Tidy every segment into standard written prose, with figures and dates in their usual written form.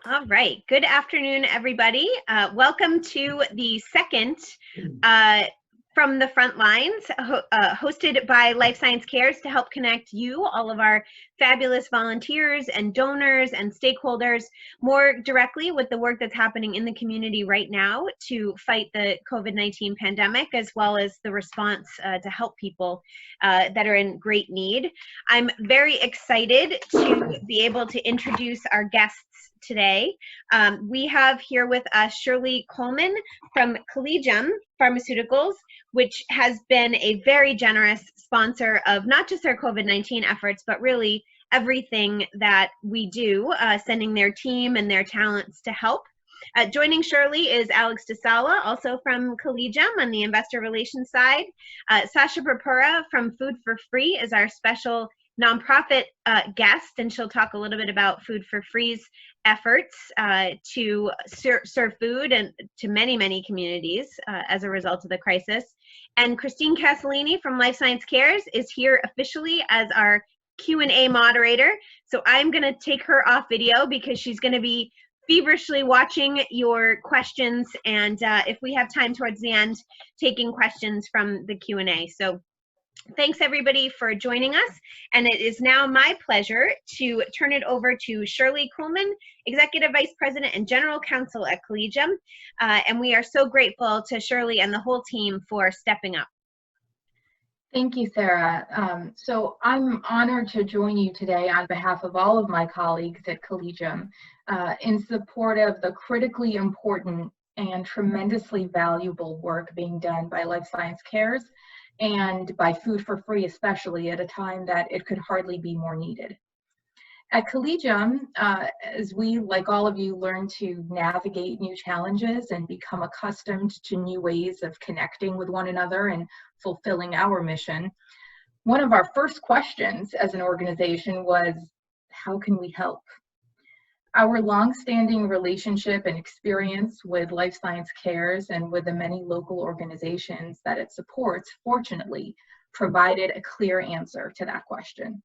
All right. Good afternoon, everybody. Welcome to the second From the Frontlines, hosted by Life Science Cares to help connect you, all of our fabulous volunteers and donors and stakeholders, more directly with the work that's happening in the community right now to fight the COVID-19 pandemic, as well as the response to help people that are in great need. I'm very excited to be able to introduce our guests today. We have here with us Shirley Coleman from Collegium Pharmaceuticals, which has been a very generous sponsor of not just our COVID-19 efforts, but really everything that we do, sending their team and their talents to help. Joining Shirley is Alex DeSala, also from Collegium on the investor relations side. Sasha Purpura from Food for Free is our special nonprofit guest, and she'll talk a little bit about Food for Free's efforts to serve food and to many communities as a result of the crisis. And Christine Castellini from Life Science Cares is here officially as our Q&A moderator. So I'm going to take her off video because she's going to be feverishly watching your questions, and if we have time towards the end, taking questions from the Q&A. So thanks everybody for joining us, and it is now my pleasure to turn it over to Shirley Coleman, Executive Vice President and General Counsel at Collegium, and we are so grateful to Shirley and the whole team for stepping up. Thank you, Sarah. So I'm honored to join you today on behalf of all of my colleagues at Collegium in support of the critically important and tremendously valuable work being done by Life Science Cares and by Food for Free, especially at a time that it could hardly be more needed. At Collegium, as we, like all of you, learn to navigate new challenges and become accustomed to new ways of connecting with one another and fulfilling our mission, one of our first questions as an organization was, how can we help? Our long-standing relationship and experience with Life Science Cares and with the many local organizations that it supports, fortunately, provided a clear answer to that question.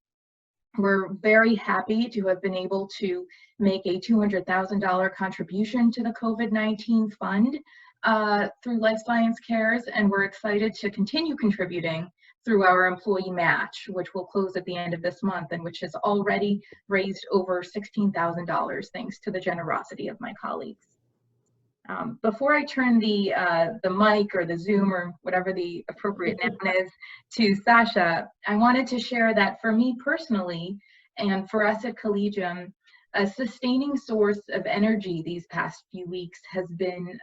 We're very happy to have been able to make a $200,000 contribution to the COVID-19 fund through Life Science Cares, and we're excited to continue contributing through our employee match, which will close at the end of this month and which has already raised over $16,000 thanks to the generosity of my colleagues. Before I turn the mic or the Zoom or whatever the appropriate noun is to Sasha, I wanted to share that for me personally and for us at Collegium, a sustaining source of energy these past few weeks has been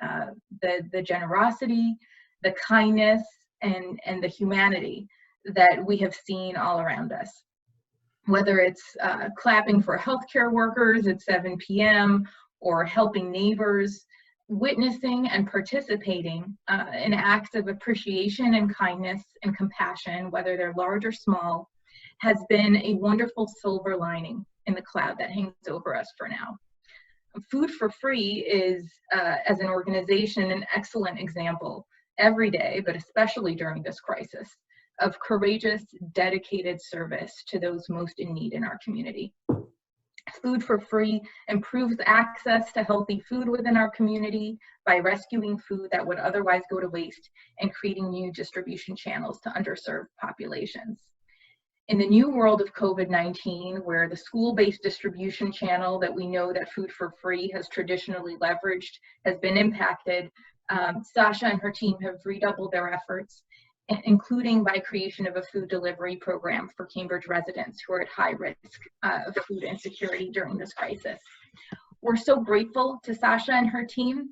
the generosity, the kindness, and the humanity that we have seen all around us. Whether it's clapping for healthcare workers at 7 p.m. or helping neighbors, witnessing and participating in acts of appreciation and kindness and compassion, whether they're large or small, has been a wonderful silver lining in the cloud that hangs over us for now. Food for Free is, as an organization, an excellent example every day, but especially during this crisis, of courageous, dedicated service to those most in need in our community. Food for Free improves access to healthy food within our community by rescuing food that would otherwise go to waste and creating new distribution channels to underserved populations. In the new world of COVID-19, where the school-based distribution channel that we know that Food for Free has traditionally leveraged has been impacted, Sasha and her team have redoubled their efforts, including by creation of a food delivery program for Cambridge residents who are at high risk of food insecurity during this crisis. We're so grateful to Sasha and her team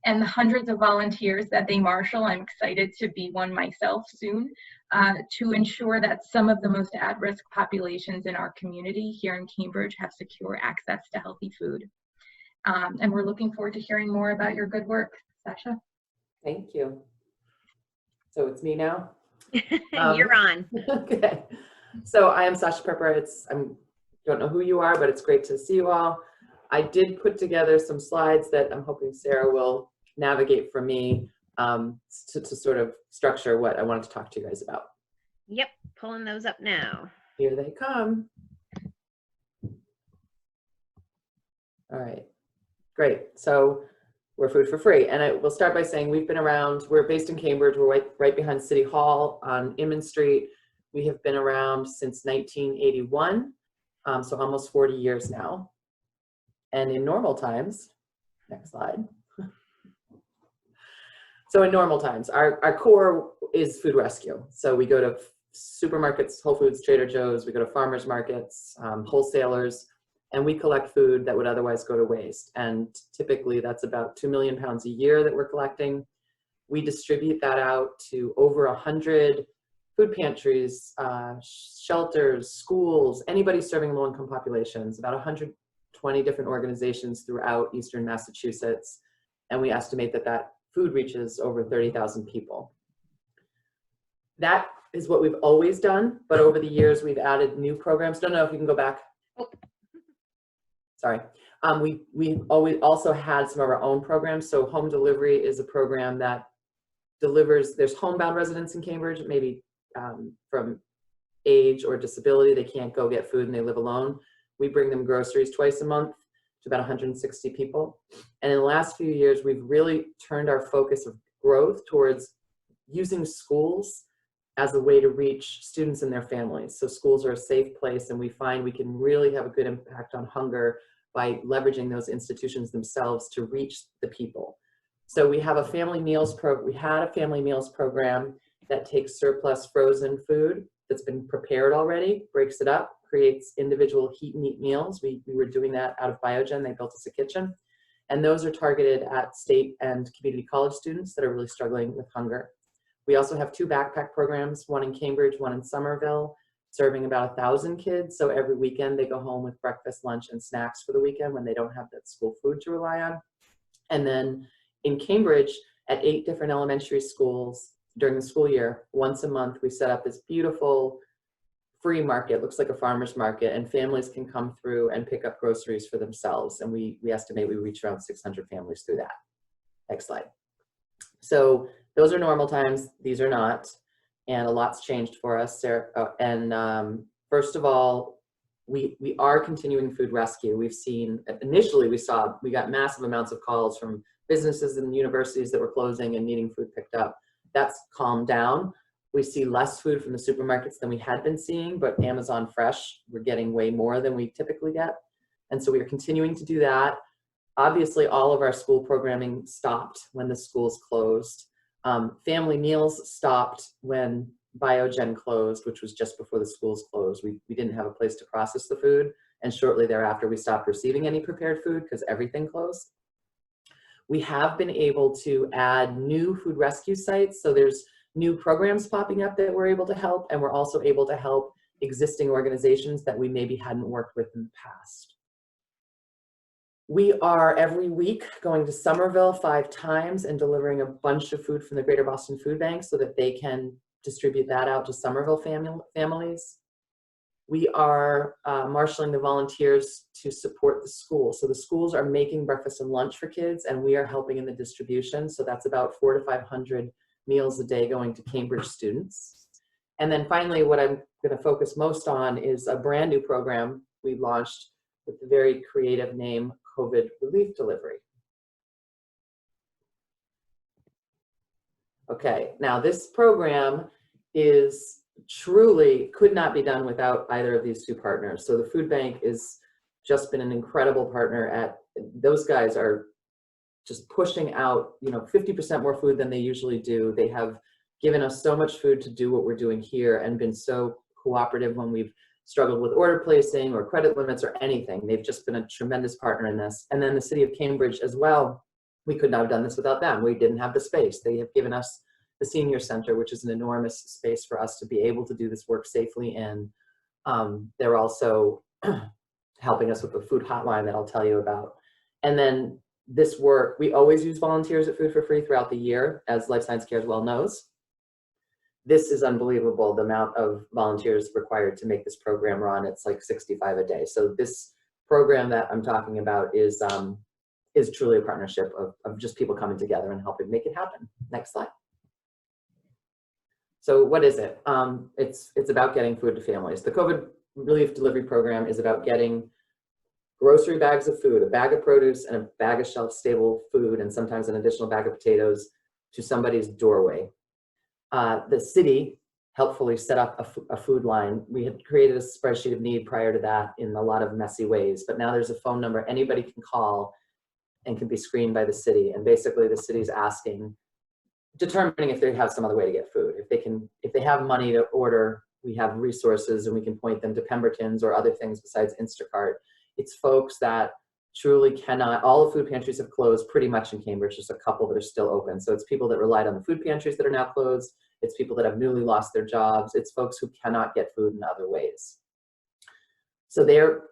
and the hundreds of volunteers that they marshal. I'm excited to be one myself soon to ensure that some of the most at-risk populations in our community here in Cambridge have secure access to healthy food. And we're looking forward to hearing more about your good work. Sasha? Thank you. So it's me now? You're on. Okay. So I am Sasha Pepper. I don't know who you are, but it's great to see you all. I did put together some slides that I'm hoping Sarah will navigate for me to sort of structure what I wanted to talk to you guys about. Yep, pulling those up now. Here they come. All right. Great. So we're food for free. And I will start by saying we've been around, we're based in Cambridge, we're right behind City Hall on Inman Street. We have been around since 1981, so almost 40 years now. And in normal times, next slide. So in normal times, our core is food rescue. So we go to supermarkets, Whole Foods, Trader Joe's, we go to farmers markets, wholesalers, and we collect food that would otherwise go to waste. And typically that's about 2 million pounds a year that we're collecting. We distribute that out to over 100 food pantries, shelters, schools, anybody serving low-income populations, about 120 different organizations throughout Eastern Massachusetts. And we estimate that that food reaches over 30,000 people. That is what we've always done, but over the years we've added new programs. Don't know if you can go back. Oh. Sorry. We always also had some of our own programs. So home delivery is a program that delivers, there's homebound residents in Cambridge, maybe from age or disability, they can't go get food and they live alone. We bring them groceries twice a month to about 160 people. And in the last few years, we've really turned our focus of growth towards using schools as a way to reach students and their families. So schools are a safe place, and we find we can really have a good impact on hunger by leveraging those institutions themselves to reach the people. So we have a family meals we had a family meals program that takes surplus frozen food that's been prepared already, breaks it up, creates individual heat and eat meals. We were doing that out of Biogen. They built us a kitchen. And those are targeted at state and community college students that are really struggling with hunger. We also have 2 backpack programs, one in Cambridge, one in Somerville, serving about 1,000 kids. So every weekend they go home with breakfast, lunch, and snacks for the weekend when they don't have that school food to rely on. And then in Cambridge, at 8 different elementary schools during the school year, once a month, we set up this beautiful free market, looks like a farmer's market, and families can come through and pick up groceries for themselves. And we estimate we reach around 600 families through that. Next slide. So those are normal times, these are not, and a lot's changed for us, Sarah. First of all, we are continuing food rescue. We've seen, initially we got massive amounts of calls from businesses and universities that were closing and needing food picked up. That's calmed down. We see less food from the supermarkets than we had been seeing, but Amazon Fresh, we're getting way more than we typically get. And so we are continuing to do that. Obviously, all of our school programming stopped when the schools closed. Family meals stopped when Biogen closed, which was just before the schools closed. We didn't have a place to process the food. And shortly thereafter, we stopped receiving any prepared food because everything closed. We have been able to add new food rescue sites. So there's new programs popping up that we're able to help, and we're also able to help existing organizations that we maybe hadn't worked with in the past. We are every week going to Somerville 5 times and delivering a bunch of food from the Greater Boston Food Bank so that they can distribute that out to Somerville families. We are marshaling the volunteers to support the schools. So the schools are making breakfast and lunch for kids, and we are helping in the distribution. So that's about 400 to 500 meals a day going to Cambridge students. And then finally, what I'm going to focus most on is a brand new program we launched with the very creative name COVID Relief Delivery. Okay, now this program is truly could not be done without either of these 2 partners. So the food bank has just been an incredible partner. Those guys are just pushing out, 50% more food than they usually do. They have given us so much food to do what we're doing here and been so cooperative when we've struggled with order placing or credit limits or anything. They've just been a tremendous partner in this. And then the city of Cambridge as well, we could not have done this without them. We didn't have the space. They have given us the senior center, which is an enormous space for us to be able to do this work safely in. They're also helping us with the food hotline that I'll tell you about. And then this work, we always use volunteers at Food for Free throughout the year, as Life Science Cares well knows. This is unbelievable, the amount of volunteers required to make this program run. It's like 65 a day. So this program that I'm talking about is truly a partnership of just people coming together and helping make it happen. Next slide. So what is it? It's about getting food to families. The COVID Relief Delivery Program is about getting grocery bags of food, a bag of produce and a bag of shelf-stable food, and sometimes an additional bag of potatoes to somebody's doorway. The city helpfully set up a food line. We had created a spreadsheet of need prior to that in a lot of messy ways, but now there's a phone number anybody can call and can be screened by the city. And basically the city's determining if they have some other way to get food. If they have money to order, we have resources and we can point them to Pemberton's or other things besides Instacart. It's folks that truly cannot. All the food pantries have closed pretty much in Cambridge. There's a couple that are still open. So it's people that relied on the food pantries that are now closed. It's people that have newly lost their jobs. It's folks who cannot get food in other ways. So they're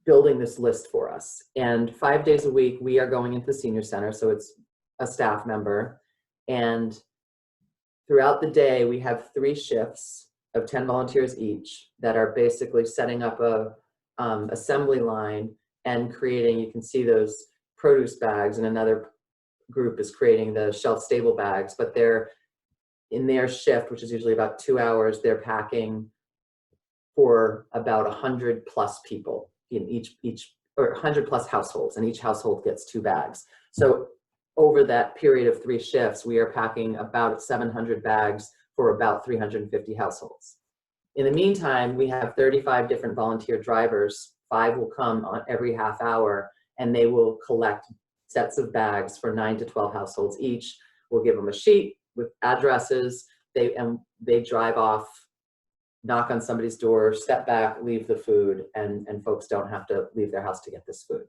building this list for us. And 5 days a week, we are going into the senior center. So it's a staff member. And throughout the day, we have 3 shifts of 10 volunteers each that are basically setting up a assembly line and creating, you can see those produce bags, and another group is creating the shelf stable bags, but they're in their shift, which is usually about 2 hours, they're packing for about 100 plus people in each or 100 plus households, and each household gets 2 bags. So over that period of 3 shifts, we are packing about 700 bags for about 350 households. In the meantime, we have 35 different volunteer drivers. 5 will come on every half hour, and they will collect sets of bags for 9 to 12 households each. We'll give them a sheet with addresses. They drive off, knock on somebody's door, step back, leave the food, and folks don't have to leave their house to get this food.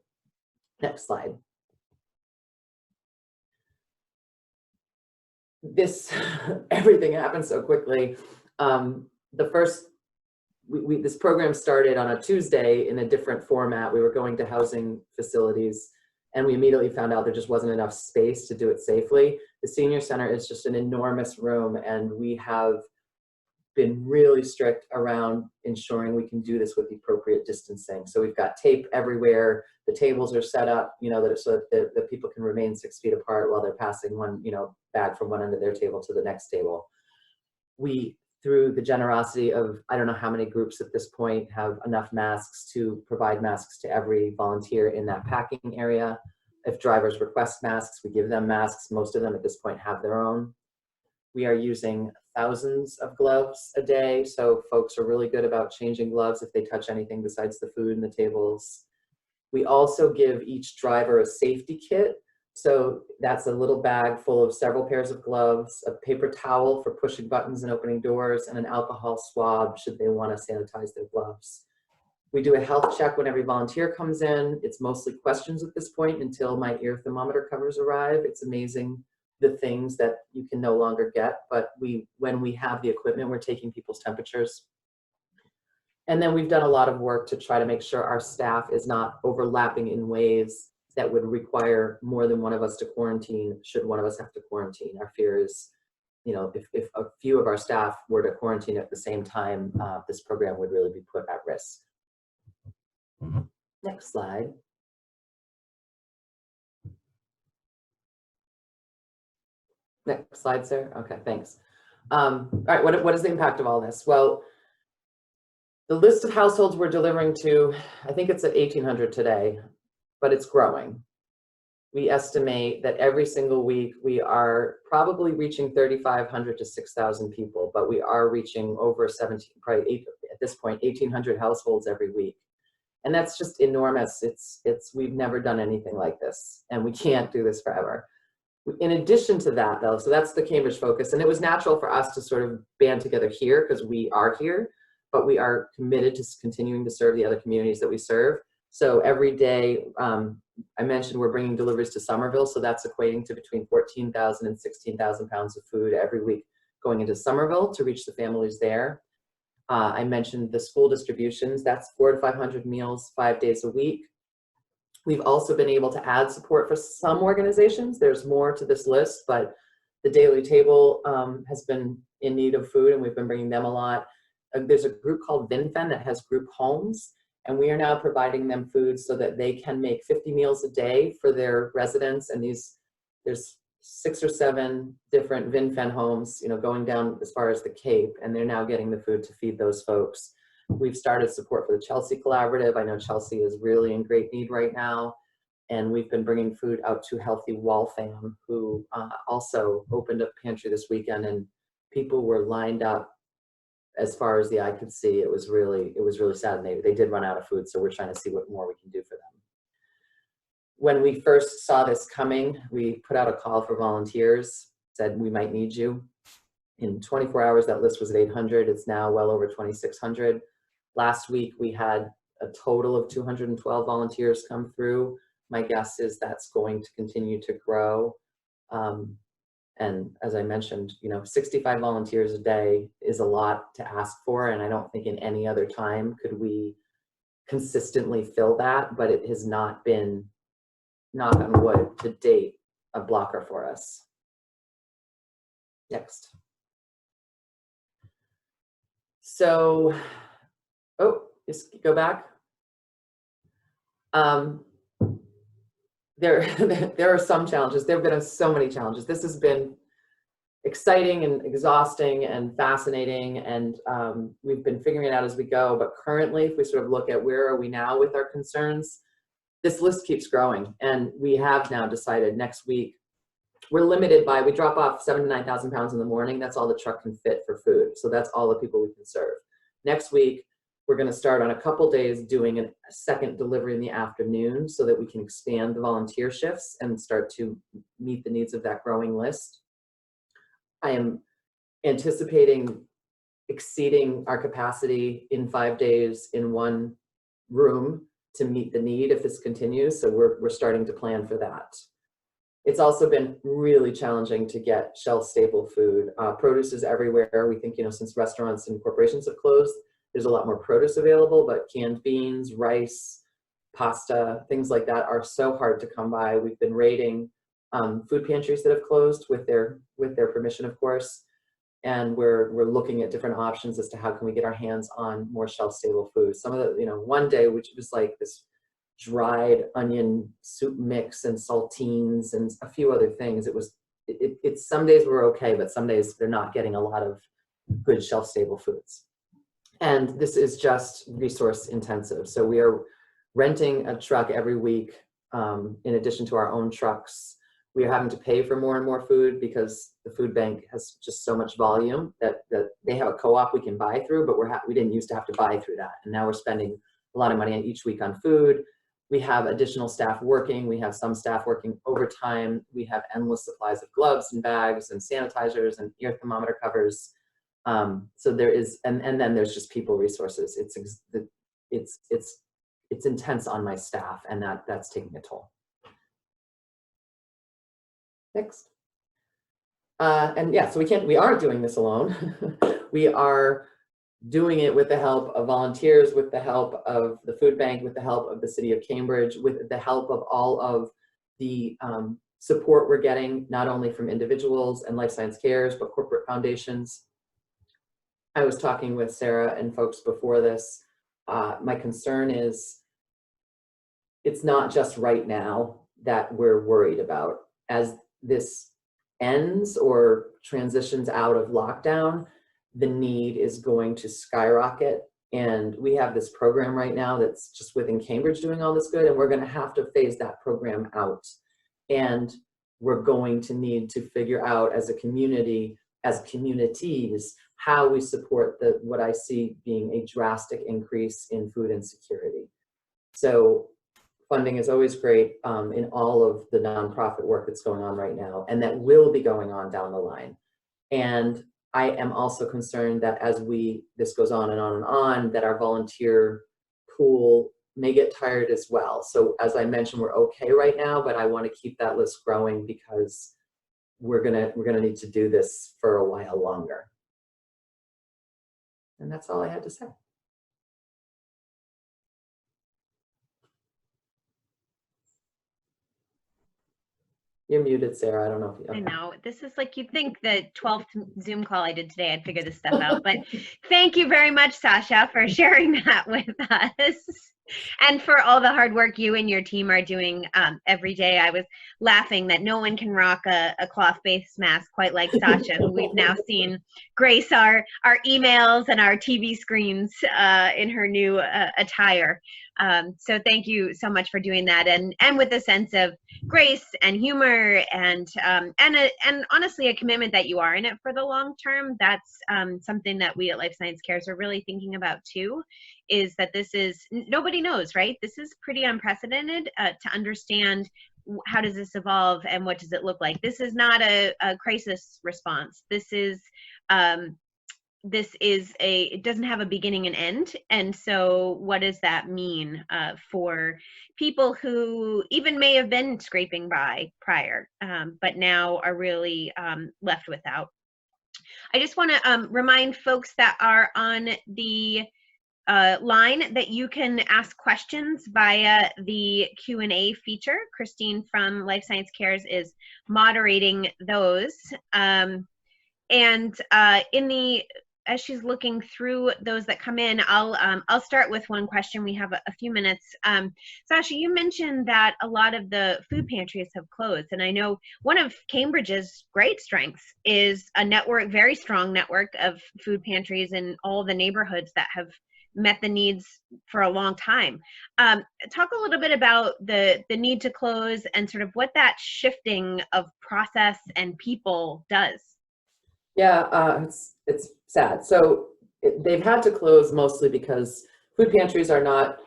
Next slide. Everything happened so quickly. This program started on a Tuesday in a different format. We were going to housing facilities, and we immediately found out there just wasn't enough space to do it safely. The senior center is just an enormous room, and we have been really strict around ensuring we can do this with the appropriate distancing. So we've got tape everywhere. The tables are set up, so that the people can remain 6 feet apart while they're passing one, bag from one end of their table to the next table. We, through the generosity of, I don't know how many groups at this point, have enough masks to provide masks to every volunteer in that packing area. If drivers request masks, we give them masks. Most of them at this point have their own. We are using thousands of gloves a day, so folks are really good about changing gloves if they touch anything besides the food and the tables. We also give each driver a safety kit. So that's a little bag full of several pairs of gloves, a paper towel for pushing buttons and opening doors, and an alcohol swab should they want to sanitize their gloves. We do a health check when every volunteer comes in. It's mostly questions at this point until my ear thermometer covers arrive. It's amazing the things that you can no longer get, but when we have the equipment, we're taking people's temperatures. And then we've done a lot of work to try to make sure our staff is not overlapping in ways that would require more than one of us to quarantine should one of us have to quarantine. Our fear is, if a few of our staff were to quarantine at the same time, this program would really be put at risk. Next slide. Next slide, Sarah. Okay, thanks. All right, what is the impact of all this? Well, the list of households we're delivering to, I think it's at 1,800 today, but it's growing. We estimate that every single week we are probably reaching 3,500 to 6,000 people, but we are reaching over 17, probably at this point, 1,800 households every week. And that's just enormous. We've never done anything like this, and we can't do this forever. In addition to that, though, so that's the Cambridge focus, and it was natural for us to sort of band together here because we are here, but we are committed to continuing to serve the other communities that we serve. So every day, I mentioned we're bringing deliveries to Somerville, so that's equating to between 14,000 and 16,000 pounds of food every week going into Somerville to reach the families there. I mentioned the school distributions, that's 400 to 500 meals 5 days a week. We've also been able to add support for some organizations. There's more to this list, but the Daily Table has been in need of food, and we've been bringing them a lot. There's a group called VinFen that has group homes, and we are now providing them food so that they can make 50 meals a day for their residents. And there's 6 or 7 different VinFen homes, going down as far as the Cape, and they're now getting the food to feed those folks. We've started support for the Chelsea Collaborative. I know Chelsea is really in great need right now. And we've been bringing food out to Healthy Waltham, who also opened a pantry this weekend, and people were lined up as far as the eye could see. It was really sad, and they did run out of food, so we're trying to see what more we can do for them. When we first saw this coming, we put out a call for volunteers, said we might need you. In 24 hours, that list was at 800. It's now well over 2,600. Last week, we had a total of 212 volunteers come through. My guess is that's going to continue to grow. And as I mentioned, 65 volunteers a day is a lot to ask for, and I don't think in any other time could we consistently fill that, but it has not been, knock on wood, to date, a blocker for us. Next. So, just go back. There are some challenges. There have been so many challenges. This has been exciting and exhausting and fascinating, and we've been figuring it out as we go. But currently, if we sort of look at where are we now with our concerns, this list keeps growing, and we have now decided next week we're limited by, we drop off 7,000 to 9,000 pounds in the morning. That's all the truck can fit for food. So that's all the people we can serve. Next week, we're going to start on a couple days doing a second delivery in the afternoon so that we can expand the volunteer shifts and start to meet the needs of that growing list. I am anticipating exceeding our capacity in 5 days in one room to meet the need if this continues. So we're starting to plan for that. It's also been really challenging to get shelf-stable food. Produce is everywhere. We think, since restaurants and corporations have closed, there's a lot more produce available, but canned beans, rice, pasta, things like that are so hard to come by. We've been raiding food pantries that have closed with their permission, of course, and we're looking at different options as to how can we get our hands on more shelf-stable food. Some of the, one day, which was like this dried onion soup mix and saltines and a few other things. It's some days we're okay, but some days they're not getting a lot of good shelf-stable foods. And this is just resource intensive. So we are renting a truck every week in addition to our own trucks. We are having to pay for more and more food because the food bank has just so much volume that they have a co-op we can buy through, but we didn't used to have to buy through that. And now we're spending a lot of money each week on food. We have additional staff working. We have some staff working overtime. We have endless supplies of gloves and bags and sanitizers and ear thermometer covers. So there is, and then there's just people resources. It's intense on my staff, and that's taking a toll. Next. And yeah, so we aren't doing this alone. We are doing it with the help of volunteers, with the help of the food bank, with the help of the city of Cambridge, with the help of all of the support we're getting, not only from individuals and Life Science Cares, but corporate foundations. I was talking with Sarah and folks before this. My concern is it's not just right now that we're worried about. As this ends or transitions out of lockdown, the need is going to skyrocket. And we have this program right now that's just within Cambridge doing all this good, and we're going to have to phase that program out. And we're going to need to figure out as a community, as communities, how we support what I see being a drastic increase in food insecurity. So funding is always great in all of the nonprofit work that's going on right now, and that will be going on down the line. And I am also concerned that as this goes on and on and on, that our volunteer pool may get tired as well. So as I mentioned, we're okay right now, but I want to keep that list growing because we're gonna need to do this for a while longer. And that's all I had to say. You're muted, Sarah. I don't know if you. I know. This is like, you'd think the 12th Zoom call I did today, I'd figure this stuff out. But thank you very much, Sasha, for sharing that with us. And for all the hard work you and your team are doing every day. I was laughing that no one can rock a cloth face mask quite like Sasha, who we've now seen grace our emails and our TV screens in her new attire. So thank you so much for doing that, and with a sense of grace and humor, and honestly a commitment that you are in it for the long term. That's something that we at Life Science Cares are really thinking about too, is that this is, nobody knows, right? This is pretty unprecedented to understand how does this evolve and what does it look like. This is not a crisis response. This is it doesn't have a beginning and end. And so what does that mean for people who even may have been scraping by prior, but now are really left without? I just want to remind folks that are on the line that you can ask questions via the Q&A feature. Christine from Life Science Cares is moderating those. As she's looking through those that come in, I'll start with one question. We have a few minutes. Sasha, you mentioned that a lot of the food pantries have closed, and I know one of Cambridge's great strengths is a network, very strong network of food pantries in all the neighborhoods that have met the needs for a long time. Talk a little bit about the need to close and sort of what that shifting of process and people does. Yeah, it's sad. So they've had to close mostly because food pantries are not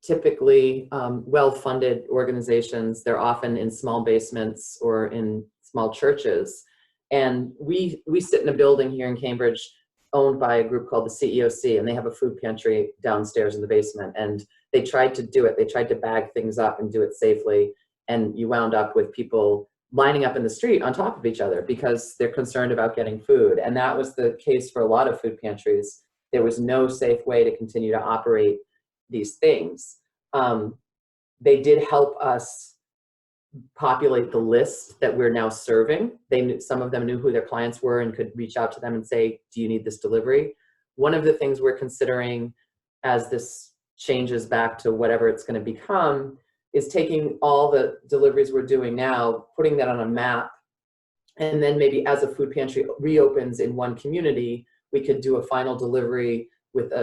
typically well-funded organizations. They're often in small basements or in small churches. And we sit in a building here in Cambridge owned by a group called the CEOC, and they have a food pantry downstairs in the basement. And they tried to do it. They tried to bag things up and do it safely. And you wound up with people lining up in the street on top of each other because they're concerned about getting food. And that was the case for a lot of food pantries. There was no safe way to continue to operate these things. They did help us populate the list that we're now serving. Some of them knew who their clients were and could reach out to them and say, do you need this delivery? One of the things we're considering as this changes back to whatever it's going to become is taking all the deliveries we're doing now, putting that on a map, and then maybe as a food pantry reopens in one community, we could do a final delivery with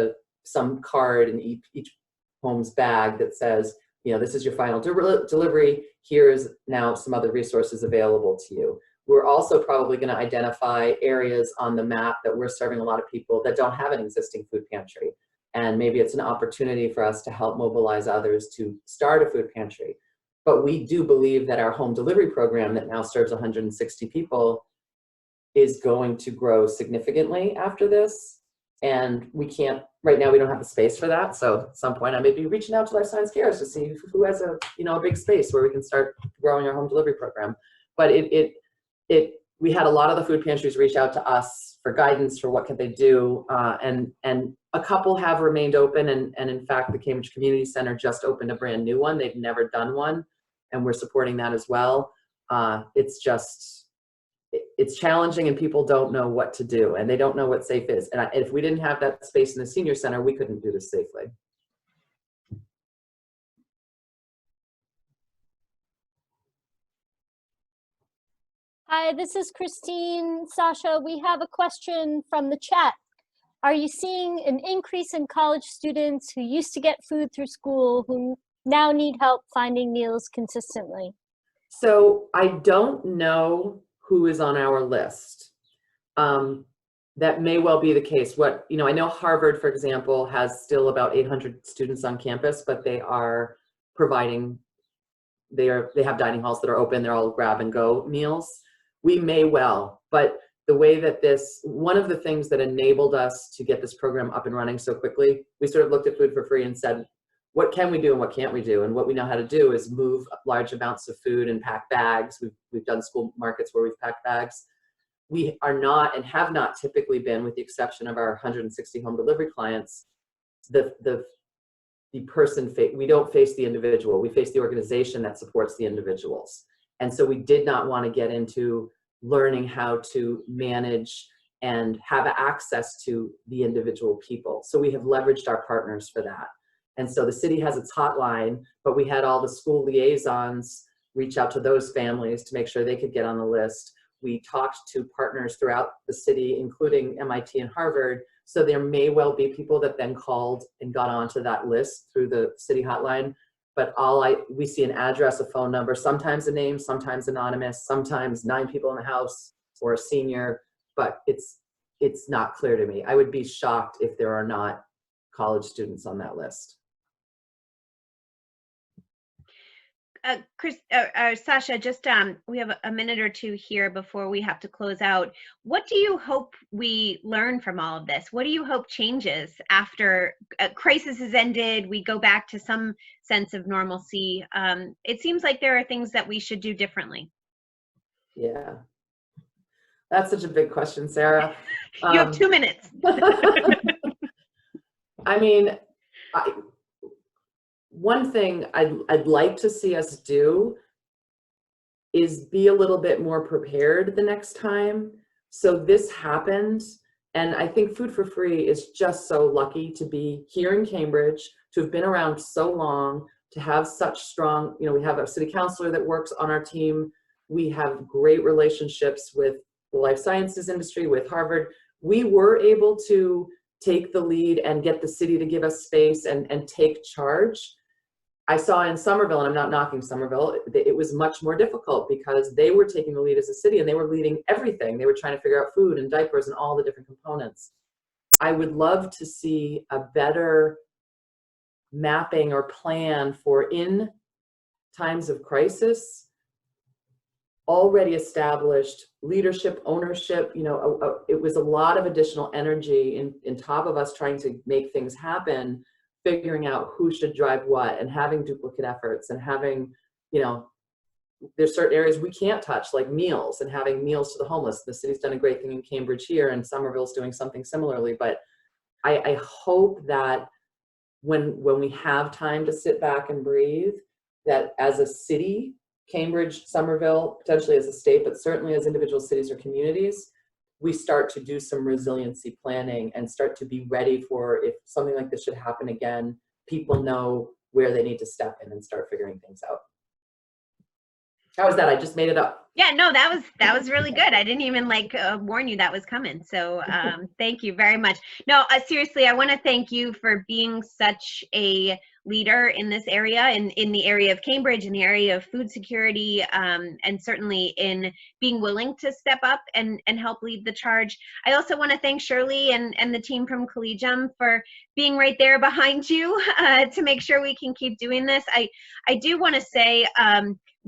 some card in each home's bag that says, you know, this is your final delivery. Here is now some other resources available to you. We're also probably going to identify areas on the map that we're serving a lot of people that don't have an existing food pantry. And maybe it's an opportunity for us to help mobilize others to start a food pantry. But we do believe that our home delivery program that now serves 160 people is going to grow significantly after this. And we can't, right now we don't have the space for that. So at some point I may be reaching out to Life Science Cares to see who has a big space where we can start growing our home delivery program. But we had a lot of the food pantries reach out to us for guidance for what could they do, and a couple have remained open, and in fact the Cambridge Community Center just opened a brand new one. They've never done one, and we're supporting that as well. It's challenging, and people don't know what to do, and they don't know what safe is. And if we didn't have that space in the senior center, we couldn't do this safely. Hi, this is Christine. Sasha, we have a question from the chat. Are you seeing an increase in college students who used to get food through school who now need help finding meals consistently? So I don't know who is on our list. That may well be the case. I know Harvard, for example, has still about 800 students on campus, but they are providing, they have dining halls that are open. They're all grab and go meals. We may well, but the way that one of the things that enabled us to get this program up and running so quickly, we sort of looked at Food for Free and said, what can we do and what can't we do? And what we know how to do is move large amounts of food and pack bags. We've done school markets where we've packed bags. We are not and have not typically been, with the exception of our 160 home delivery clients, the person, we don't face the individual. We face the organization that supports the individuals. And so we did not want to get into learning how to manage and have access to the individual people. So we have leveraged our partners for that. And so the city has its hotline, but we had all the school liaisons reach out to those families to make sure they could get on the list. We talked to partners throughout the city, including MIT and Harvard. So there may well be people that then called and got onto that list through the city hotline. But we see an address, a phone number, sometimes a name, sometimes anonymous, sometimes 9 people in the house or a senior, but it's not clear to me. I would be shocked if there are not college students on that list. Sasha, just we have a minute or two here before we have to close out. What do you hope we learn from all of this? What do you hope changes after a crisis has ended? We go back to some sense of normalcy. It seems like there are things that we should do differently. Yeah, that's such a big question, Sarah. You have 2 minutes. I mean, one thing I'd like to see us do is be a little bit more prepared the next time. So this happened, and I think Food for Free is just so lucky to be here in Cambridge, to have been around so long, to have such strong, we have a city councilor that works on our team. We have great relationships with the life sciences industry, with Harvard. We were able to take the lead and get the city to give us space and take charge. I saw in Somerville, and I'm not knocking Somerville, it was much more difficult because they were taking the lead as a city and they were leading everything. They were trying to figure out food and diapers and all the different components. I would love to see a better mapping or plan for, in times of crisis, already established leadership, ownership. It was a lot of additional energy in top of us trying to make things happen, figuring out who should drive what, and having duplicate efforts, and having, there's certain areas we can't touch, like meals, and having meals to the homeless. The city's done a great thing in Cambridge here, and Somerville's doing something similarly. But I hope that when we have time to sit back and breathe, that as a city, Cambridge, Somerville, potentially as a state, but certainly as individual cities or communities, we start to do some resiliency planning and start to be ready for, if something like this should happen again, people know where they need to step in and start figuring things out. How was that? I just made it up. Yeah, no, that was really good. I didn't even warn you that was coming. So thank you very much. No, seriously, I want to thank you for being such a leader in this area, in the area of Cambridge, in the area of food security, and certainly in being willing to step up and help lead the charge. I also want to thank Shirley and the team from Collegium for being right there behind you to make sure we can keep doing this. I do want to say,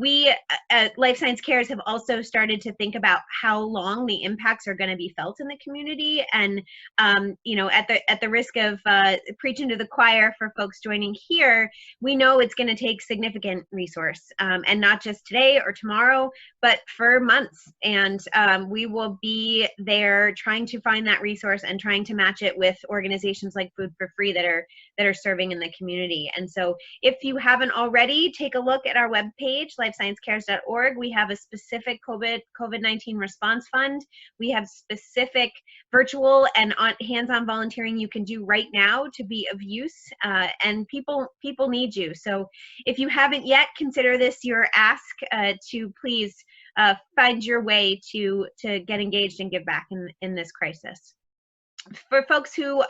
we at Life Science Cares have also started to think about how long the impacts are going to be felt in the community, and at the risk of preaching to the choir for folks joining here, we know it's going to take significant resource, and not just today or tomorrow, but for months. And we will be there trying to find that resource and trying to match it with organizations like Food for Free that are serving in the community. And so if you haven't already, take a look at our webpage, lifesciencecares.org. We have a specific COVID-19 response fund. We have specific virtual and hands-on volunteering you can do right now to be of use, and people need you. So if you haven't yet, consider this your ask to please find your way to get engaged and give back in this crisis. For folks who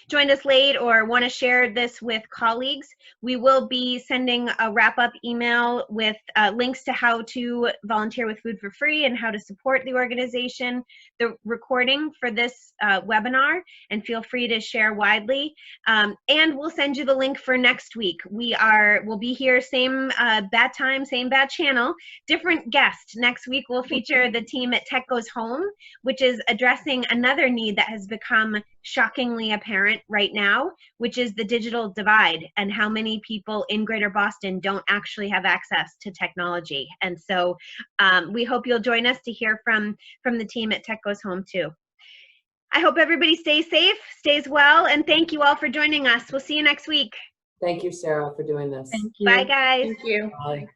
joined us late or want to share this with colleagues, we will be sending a wrap-up email with links to how to volunteer with Food for Free and how to support the organization, the recording for this webinar, and feel free to share widely. And we'll send you the link for next week. We'll be here, same bad time, same bad channel, different guest. Next week, we'll feature the team at Tech Goes Home, which is addressing another need that has become shockingly apparent right now, which is the digital divide and how many people in Greater Boston don't actually have access to technology. And so we hope you'll join us to hear from the team at Tech Goes Home too. I hope everybody stays safe, stays well, and thank you all for joining us. We'll see you next week. Thank you, Sarah, for doing this. Thank you. Bye, guys. Thank you. Bye.